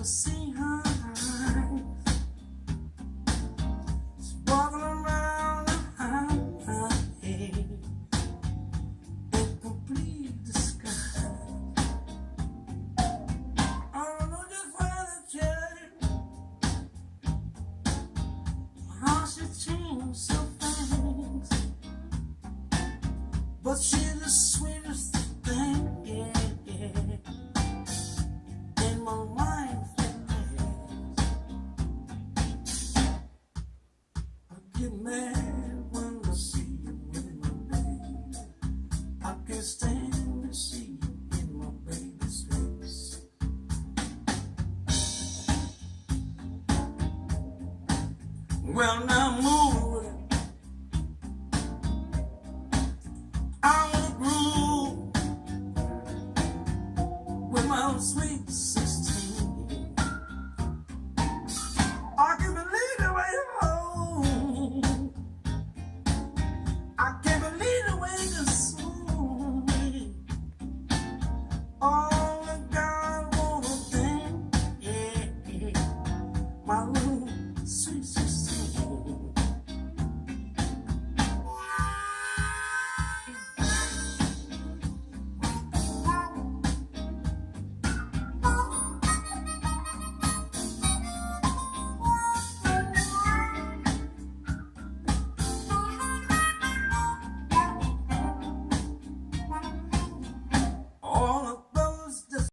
to see her. She's walking around the highway in complete disguise. I don't know just where to turn, how she changed so fast, but she's the sweetest thing, in my life at last. I get mad when I see you in my baby. I can't stand to see you in my baby's face. Well, now move it. I wanna groove with my own sweet